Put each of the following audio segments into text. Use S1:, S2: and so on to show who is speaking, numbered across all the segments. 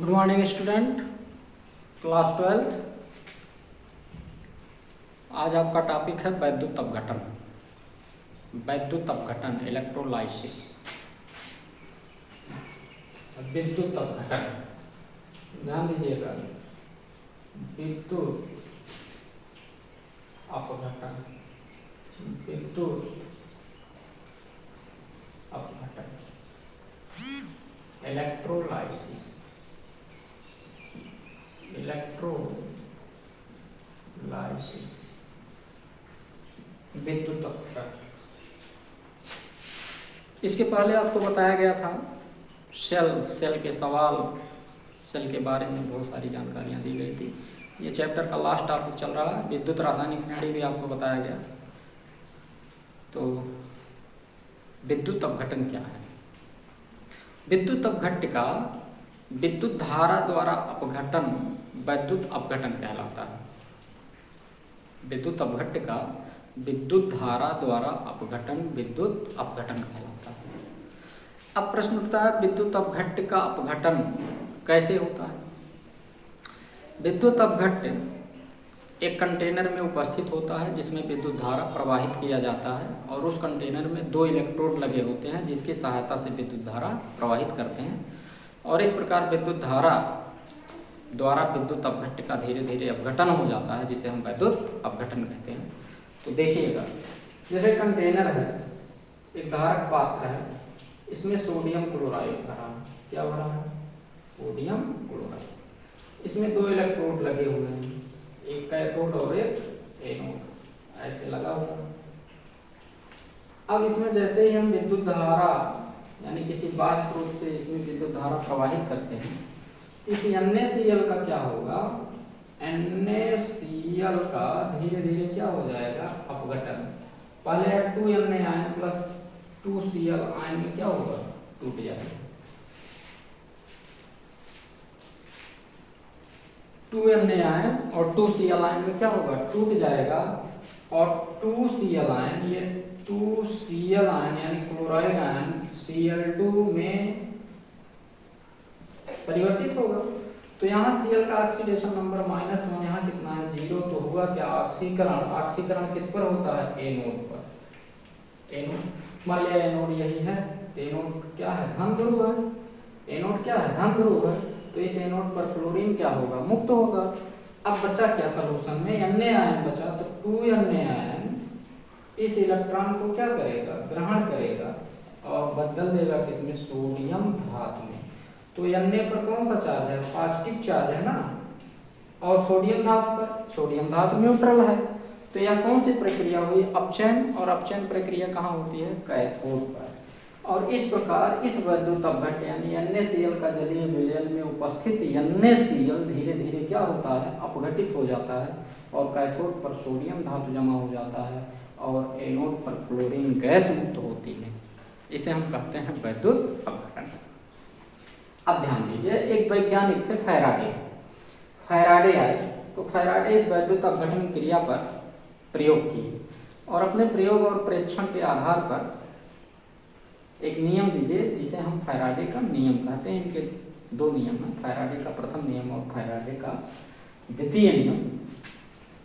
S1: Good morning student, class 12। आज आपका topic है वैद्युत अपघटन। वैद्युत अपघटन, इलेक्ट्रोलाइसिस। विद्युत अपघटन, ध्यान दीजिएगा, विद्युत अपघटन, विद्युत अपघटन, इलेक्ट्रोलाइसिस, इलेक्ट्रोलाइसिस, विद्युत अपघटन। इसके पहले आपको बताया गया था सेल के सवाल, सेल के बारे में बहुत सारी जानकारियाँ दी गई थी। ये चैप्टर का लास्ट टॉपिक चल रहा है। विद्युत रासायनिक प्रणाली भी आपको बताया गया। तो विद्युत अपघटन क्या है? विद्युत अपघट्य का विद्युत धारा द्वारा अपघटन वैद्युत अपघटन कहलाता है। विद्युत अपघट्य का विद्युत धारा द्वारा अपघटन विद्युत अपघटन कहलाता है। अब प्रश्न उठता है, विद्युत अपघट्य का अपघटन कैसे होता है? विद्युत अपघट्य एक कंटेनर में उपस्थित होता है जिसमें विद्युत धारा प्रवाहित किया जाता है और उस कंटेनर में 2 इलेक्ट्रोड लगे होते हैं जिसकी सहायता से विद्युत धारा प्रवाहित करते हैं। और इस प्रकार विद्युत धारा द्वारा विद्युत अपघट्य का धीरे धीरे अपघटन हो जाता है, जिसे हम वैद्युत अपघटन कहते हैं। तो देखिएगा, जैसे कंटेनर है, एक धारक पात्र है, इसमें सोडियम क्लोराइड भरा है। क्या भरा है? Sodium chloride. इसमें 2 इलेक्ट्रोड लगे हुए हैं, एक कैथोड और एक एनोड, ऐसे लगा हुआ है। अब इसमें जैसे ही हम विद्युत धारा यानी किसी बाह्य स्रोत से इसमें विद्युत धारा प्रवाहित करते हैं, इस NaCl का क्या होगा? NaCl का धीरे धीरे क्या हो जाएगा? अपघटन। पहले 2Na ion plus 2Cl ion में क्या होगा? टूट जाएगा। 2Na आयन और 2Cl आयन में क्या होगा? टूट जाएगा। और 2Cl आयन, ये 2Cl आयन यानी क्लोराइड आयन Cl2 में परिवर्तित होगा। तो यहाँ Cl का ऑक्सीडेशन नंबर -1, यहाँ कितना है? 0। तो हुआ क्या? ऑक्सीकरण। ऑक्सीकरण किस पर होता है? एनोड पर। एनोड, मान लिया एनोड यही है। एनोड क्या है? धन ध्रुव है। एनोड क्या है? धन ध्रुव है। तो इस एनोड पर क्लोरीन क्या होगा? मुक्त होगा। अब बचा क्या सोल्यूशन में? Na आयन बचा। तो 2Na आयन इस इलेक्ट्रॉन को क्या करेगा? ग्रहण करेगा और बदल देगा किसमें? सोडियम धातु में। तो Na पर कौन सा चार्ज है? पॉजिटिव चार्ज है ना। और सोडियम धातु पर, सोडियम धातु न्यूट्रल है। तो यह कौन सी प्रक्रिया हुई? अपचयन। और अपचयन प्रक्रिया कहाँ होती है? कैथोड पर। और इस प्रकार इस वैद्युत अपघट्य यानी NaCl का जलीय विलयन में उपस्थित NaCl धीरे धीरे क्या होता है? अपघटित हो जाता है और कैथोड पर सोडियम धातु जमा हो जाता है और एनोड पर क्लोरीन गैस मुक्त होती है। इसे हम कहते हैं वैद्युत अपघटन। अब ध्यान दीजिए, एक वैज्ञानिक थे फैराडे। फैराडे आए तो फैराडे इस वैद्युत अपघटन क्रिया पर प्रयोग किए और अपने प्रयोग और परीक्षण के आधार पर एक नियम दीजिए जिसे हम फैराडे का नियम कहते हैं। इनके 2 नियम हैं, फैराडे का प्रथम नियम और फैराडे का द्वितीय नियम।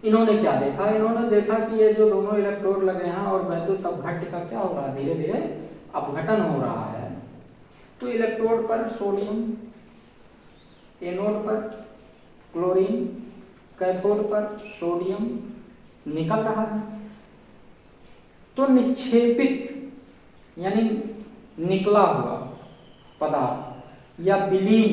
S1: इन्होंने क्या देखा? इन्होंने देखा कि ये जो दोनों इलेक्ट्रोड लगे हैं और वैद्युत अपघट्य का क्या हो रहा है? धीरे धीरे अपघटन हो रहा है। तो इलेक्ट्रोड पर सोडियम, एनोड पर क्लोरीन, कैथोड पर सोडियम निकल रहा है। तो निक्षेपित यानी निकला हुआ पदार्थ या विलीन,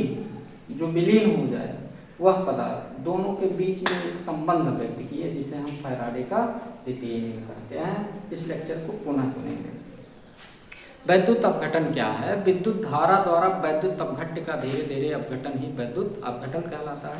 S1: जो विलीन हो जाए वह पदार्थ, दोनों के बीच में एक संबंध व्यक्त किए जिसे हम फैराडे का द्वितीय नियम कहते हैं। इस लेक्चर को पुनः सुनेंगे। वैद्युत अपघटन क्या है? विद्युत धारा द्वारा वैद्युत अपघट्य का धीरे धीरे अपघटन ही वैद्युत अपघटन कहलाता है।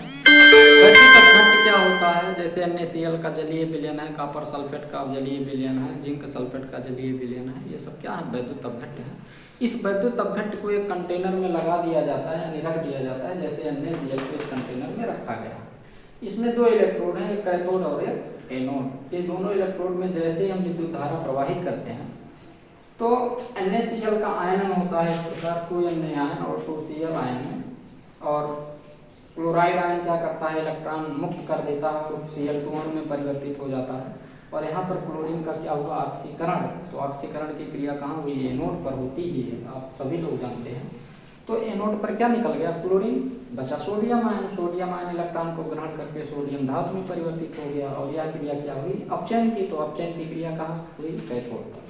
S1: वैद्युत अपघट्य क्या होता है? जैसे NaCl का जलीय विलयन है, कॉपर सल्फेट का जलीय विलयन है, जिंक सल्फेट का जलीय विलयन है, ये सब क्या है? वैद्युत अपघट्य है। इस वैद्युत अपघट्य को एक कंटेनर में लगा दिया जाता है यानी रख दिया जाता है, जैसे NaCl को इस कंटेनर में रखा गया। इसमें 2 इलेक्ट्रोड हैं, एक कैथोड और एक एनोड। ये दोनों इलेक्ट्रोड में जैसे ही हम विद्युत धारा प्रवाहित करते हैं तो NaCl का आयन होता है इस प्रकार 2Na आयन और 2Cl आयन है और क्लोराइड आयन क्या करता है, इलेक्ट्रॉन मुक्त कर देता है और Cl2 में परिवर्तित हो जाता है। और यहाँ पर क्लोरीन का क्या हुआ, ऑक्सीकरण। तो ऑक्सीकरण की क्रिया कहाँ हुई, एनोड पर होती ही है, आप सभी लोग जानते हैं। तो एनोड पर क्या निकल गया, क्लोरीन, बचा sodium ion. Sodium ion electron को ग्रहण करके सोडियम धातु में परिवर्तित हो गया और यह क्रिया क्या हुई, अपचयन की। तो अपचयन की क्रिया कहाँ हुई, कैथोड पर।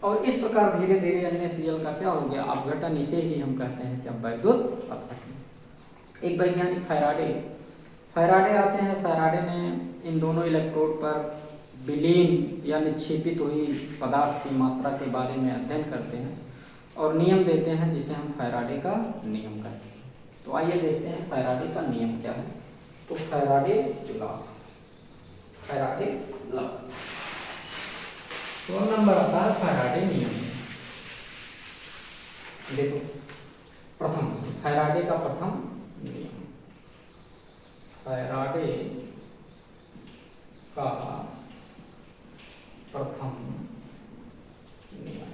S1: और इस प्रकार धीरे धीरे NaCl का क्या हो गया, अपघटन। इसे ही हम कहते हैं क्या, वैद्युत अपघटन। एक वैज्ञानिक फैराडे आते हैं। फैराडे ने इन दोनों इलेक्ट्रोड पर विलीन या निक्षेपित हुई पदार्थ की मात्रा के बारे में अध्ययन करते हैं और नियम देते हैं, जिसे हम फैराडे का नियम कहते हैं। तो आइए देखते हैं फैराडे का नियम क्या है। तो फैराडे लॉ, तो नंबर आता है फैराडे नियम। देखो प्रथम, फैराडे का प्रथम नियम, फैराडे का प्रथम नियम,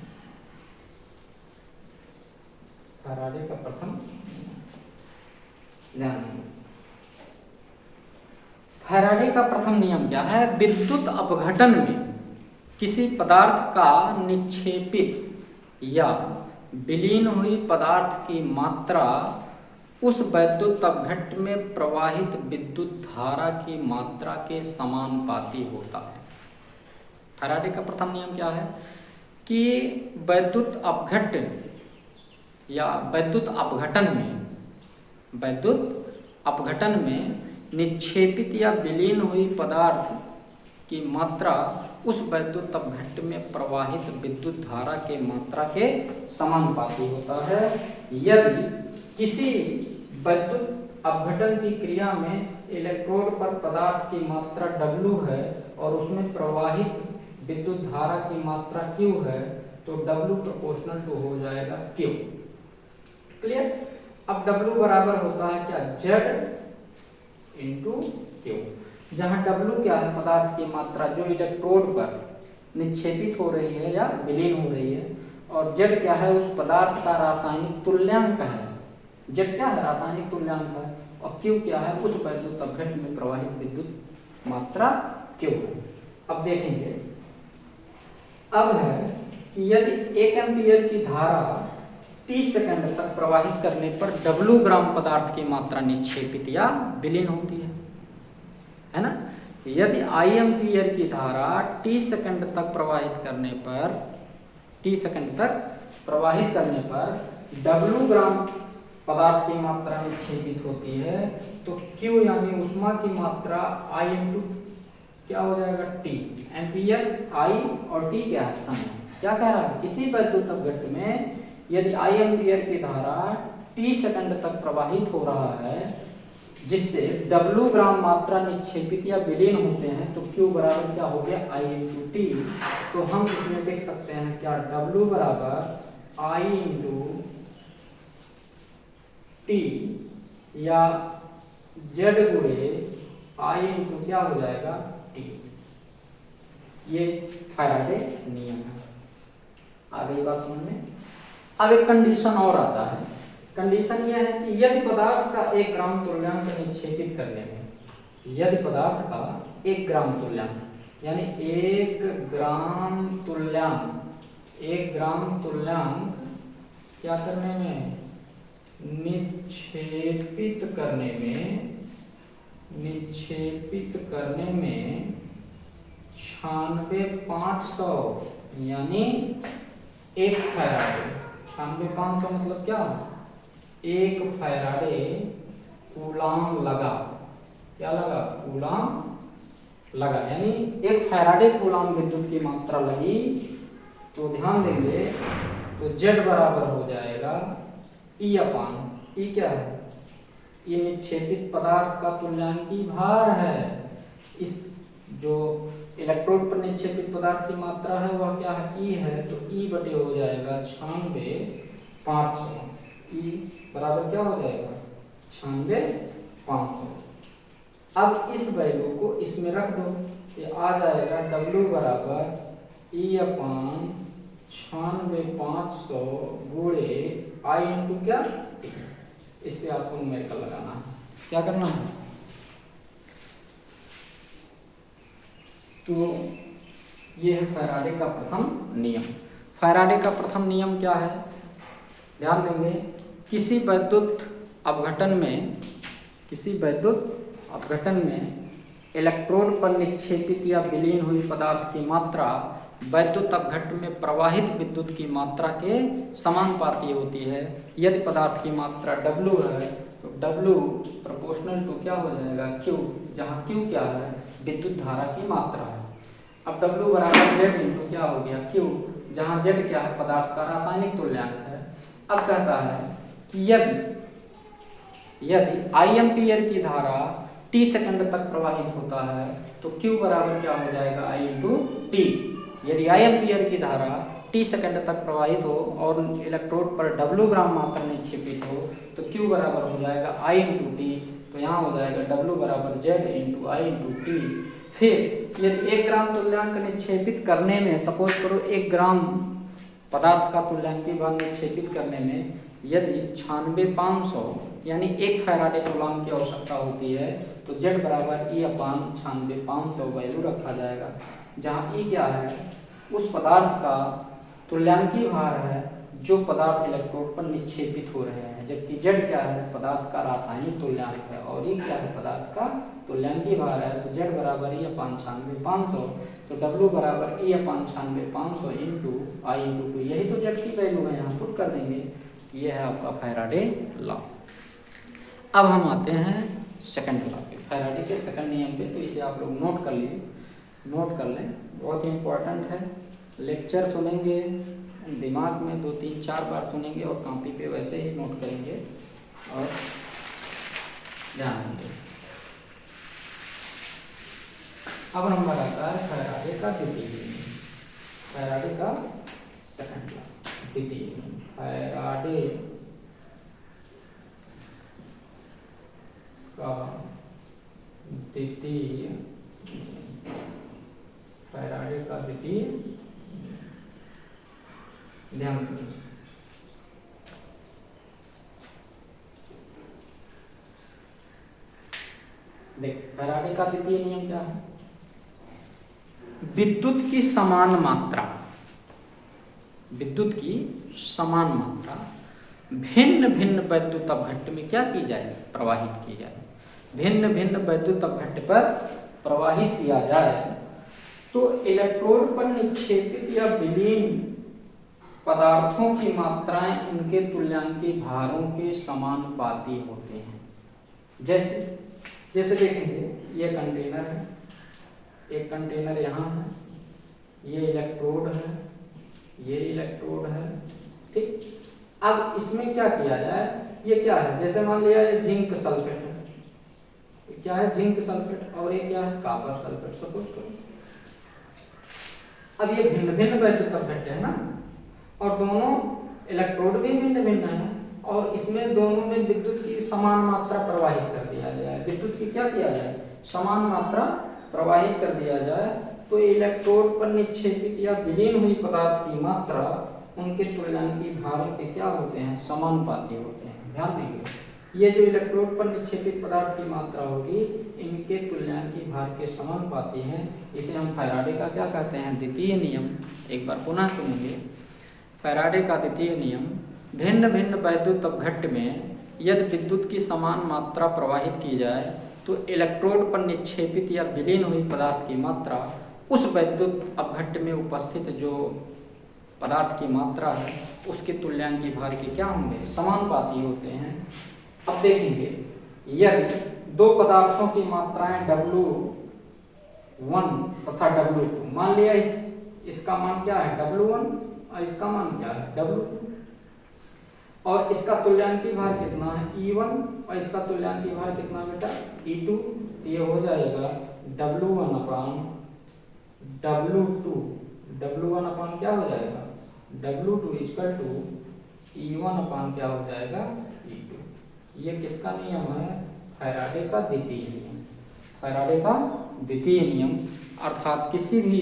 S1: फैराडे का प्रथम नियम। फैराडे का प्रथम नियम क्या है, विद्युत अपघटन में किसी पदार्थ का निक्षेपित या विलीन हुई पदार्थ की मात्रा उस वैद्युत अपघट्ट में प्रवाहित विद्युत धारा की मात्रा के समानुपाती होता है। फैराडे का प्रथम नियम क्या है कि वैद्युत अपघट्ट या वैद्युत अपघटन में निक्षेपित या विलीन हुई पदार्थ की मात्रा उस वैद्युत अपघट्ट में प्रवाहित विद्युत धारा के मात्रा के समानुपाती होता है। यदि किसी वैद्युत अपघटन की क्रिया में इलेक्ट्रोड पर पदार्थ की मात्रा W है और उसमें प्रवाहित विद्युत धारा की मात्रा Q है, तो W प्रोपोर्शनल टू हो जाएगा Q। क्लियर। अब W बराबर होता है क्या, Z इंटू Q, जहाँ W क्या है, पदार्थ की मात्रा जो इलेक्ट्रोड पर निक्षेपित हो रही है या विलीन हो रही है, और Z क्या है, उस पदार्थ का रासायनिक तुल्यांक है। Z क्या है, रासायनिक तुल्यांक है, और Q क्या है, उस वैद्युत अपघट्ट में प्रवाहित विद्युत मात्रा Q है। अब देखेंगे, अब है कि यदि 1 एम्पीयर की धारा 30 सेकंड तक प्रवाहित करने पर W ग्राम पदार्थ की मात्रा निक्षेपित या विलीन होती है ना। यदि I एम्पीयर की धारा 30 सेकंड तक प्रवाहित करने पर W ग्राम पदार्थ की मात्रा निक्षेपित होती है, तो Q यानी ऊष्मा की मात्रा I इंटू क्या हो जाएगा, T। एम्पीयर I और T क्या है, समय। क्या कह रहा है, किसी वैद्युत अपघट्ट में यदि I एम्पीयर की धारा 30 सेकंड तक प्रवाहित हो रहा है, जिससे W ग्राम मात्रा निक्षेपित या विलीन होते हैं, तो Q बराबर क्या हो गया, I इंटू T। तो हम इसमें देख सकते हैं क्या, W बराबर I इंटू T या Z गुणे I इंटू क्या हो जाएगा, T। ये फैराडे नियम है। आ गई बात समझ में। अब एक कंडीशन और आता है। कंडीशन यह है कि यदि पदार्थ का 1 ग्राम तुल्यांक निक्षेपित करने में, यदि पदार्थ का 1 ग्राम तुल्यांक यानी 1 ग्राम तुल्यांक क्या करने में, निक्षेपित करने में 96,500 यानी 1 फैराडे, 96,500 मतलब क्या, 1 फैराडे कूलाम लगा। क्या लगा, कूलाम लगा, यानी 1 फैराडे कूलाम विद्युत की मात्रा लगी। तो ध्यान देंगे, तो Z बराबर हो जाएगा E अपान, E क्या है, ये निक्षेपित पदार्थ का तुल्यांकी भार है। इस जो इलेक्ट्रोड पर निक्षेपित पदार्थ की मात्रा है वह क्या है, E है, तो E बटे हो जाएगा 96,500। E बराबर क्या हो जाएगा, 96,500। अब इस वैल्यू को इसमें रख दो, ये आ जाएगा W बराबर E अपान 96,500 गुणे I इंटू क्या, T। इस पे आपको न्यूमेरिकल लगाना है। क्या करना है। तो ये है फैराडे का प्रथम नियम। फैराडे का प्रथम नियम क्या है, ध्यान देंगे, किसी वैद्युत अपघटन में इलेक्ट्रोड पर निक्षेपित या विलीन हुई पदार्थ की मात्रा वैद्युत अपघट्ट में प्रवाहित विद्युत की मात्रा के समानुपाती होती है। यदि पदार्थ की मात्रा W है तो W प्रोपोर्शनल टू क्या हो जाएगा, Q, जहाँ Q क्या है, विद्युत धारा की मात्रा है। अब W बराबर Z इंटू क्या हो गया, Q, जहाँ Z क्या है, पदार्थ का रासायनिक तुल्यांक है। अब कहता है कि यदि I एम्पीयर की धारा T सेकंड तक प्रवाहित होता है तो Q बराबर क्या हो जाएगा, I इंटू T। यदि I एम्पीयर की धारा T सेकंड तक प्रवाहित हो और इलेक्ट्रोड पर W ग्राम मात्रा निक्षेपित हो तो Q बराबर हो जाएगा I इंटू T। तो यहाँ हो जाएगा W बराबर Z into I into T। फिर यदि 1 ग्राम तुल्यांक निक्षेपित करने में, सपोज करो 1 ग्राम पदार्थ का तुल्यांकी भार निक्षेपित करने में यदि 96,500 यानी 1 फैराडे तुल्यांक की आवश्यकता होती है तो Z बराबर E अपान 96,500 वैल्यू रखा जाएगा, जहाँ E क्या है, उस पदार्थ का तुल्यांकी भार है जो पदार्थ इलेक्ट्रोड पर निक्षेपित हो रहे हैं, जबकि Z क्या है, पदार्थ का रासायनिक तुल्यांक है, और E क्या है, पदार्थ का तुल्यांकी भार है। तो Z बराबर E अपान 96,500, तो W बराबर E upon 96,500 into I into 2, यही तो Z की वैल्यू है, यहाँ पुट कर देंगे। ये है आपका फैराडे लॉ। अब हम आते हैं सेकंड लॉ पे, फैराडे के सेकंड नियम पे। तो इसे आप लोग नोट कर लें, बहुत ही इंपॉर्टेंट है। लेक्चर सुनेंगे, दिमाग में 2, 3, 4 बार सुनेंगे और कॉपी पे वैसे ही नोट करेंगे और ध्यान देंगे। अब नंबर आता है फैराडे का द्वितीय नियम, फैराडे का सेकंड लॉ, द्वितीय नियम, फैराडे का द्वितीय, फैराडे का द्वितीय, ध्यान रखिए। देख, फैराडे का द्वितीय नियम क्या है, विद्युत की समान मात्रा भिन्न भिन्न वैद्युत अपघट्ट में क्या की जाए, प्रवाहित की जाए। भिन्न भिन्न वैद्युत अपघट्ट पर प्रवाहित किया जाए तो इलेक्ट्रोड पर निक्षेपित या विलीन पदार्थों की मात्राएं उनके तुल्यांकी भारों के समानुपाती होते हैं। जैसे देखेंगे, ये कंटेनर है, एक कंटेनर यहाँ है, ये इलेक्ट्रोड है, ये इलेक्ट्रोड है, ठीक। अब इसमें क्या किया जाए, ये क्या है, जैसे मान लिया ये जिंक सल्फेट है, क्या है, जिंक सल्फेट, और ये क्या है, कॉपर सल्फेट, सपोज करो। अब ये भिन्न भिन्न वैद्युत अपघट्ट है ना, और दोनों इलेक्ट्रोड भी भिन्न भिन्न है, और इसमें दोनों में विद्युत की समान मात्रा प्रवाहित कर दिया जाए। विद्युत की क्या किया जाए, समान मात्रा प्रवाहित कर दिया जाए तो इलेक्ट्रोड पर निक्षेपित या विलीन हुई पदार्थ की मात्रा उनके तुल्यांकी भारों के क्या होते हैं, समानुपाती होते हैं। ध्यान देंगे, ये जो इलेक्ट्रोड पर निक्षेपित पदार्थ की मात्रा होगी इनके तुल्यांकी भार के समानुपाती हैं। इसे हम फैराडे का क्या कहते हैं, द्वितीय नियम। एक बार पुनः सुनेंगे, फैराडे का द्वितीय नियम, भिन्न भिन्न वैद्युत अपघट्ट में यदि विद्युत की समान मात्रा प्रवाहित की जाए तो इलेक्ट्रोड पर निक्षेपित या विलीन हुई पदार्थ की मात्रा उस वैद्युत अपघट्ट में उपस्थित जो पदार्थ की मात्रा है उसके तुल्यांकी भार के क्या होंगे, समानुपाती होते हैं। अब देखेंगे, यदि दो पदार्थों की मात्राएं W1 तथा W2, मान लिया इसका मान क्या है, W1, और इसका मान क्या है, W2, और इसका तुल्यांकी भार कितना है, E1, और इसका तुल्यांकी भार कितना बेटा, E2। ये हो जाएगा W1 अपान W2, W1 अपान क्या हो जाएगा, W2 इक्वल टू E1 अपान क्या हो जाएगा, E2। ये किसका नियम है, फैराडे का द्वितीय नियम। फैराडे का द्वितीय नियम अर्थात किसी भी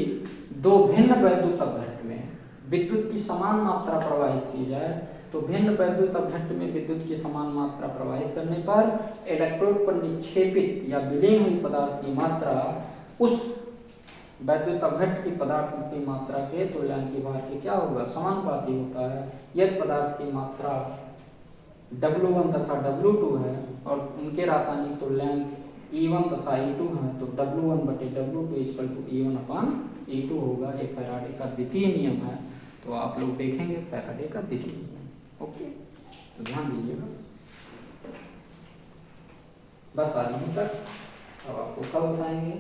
S1: दो भिन्न वैद्युत अपघट्ट में विद्युत की समान मात्रा प्रवाहित की जाए तो भिन्न वैद्युत अपघट्ट में विद्युत की समान मात्रा प्रवाहित करने पर इलेक्ट्रोड पर निक्षेपित या विलीन हुई पदार्थ की मात्रा उस वैद्युत अपघट्ट की पदार्थ की मात्रा के तुल्यांकी भार के क्या होगा, समानुपाती होता है। यदि पदार्थ की मात्रा W1 तथा W2 है और उनके रासायनिक तुल्यांक E1 तथा E2 है तो W1/W2 E1/E2 होगा। ये फैराडे का द्वितीय नियम है, तो आप लोग देखेंगे फैराडे का द्वितीय नियम। ओके, तो ध्यान दीजिएगा। बस आज यहीं तक, अब आपको कब बताएंगे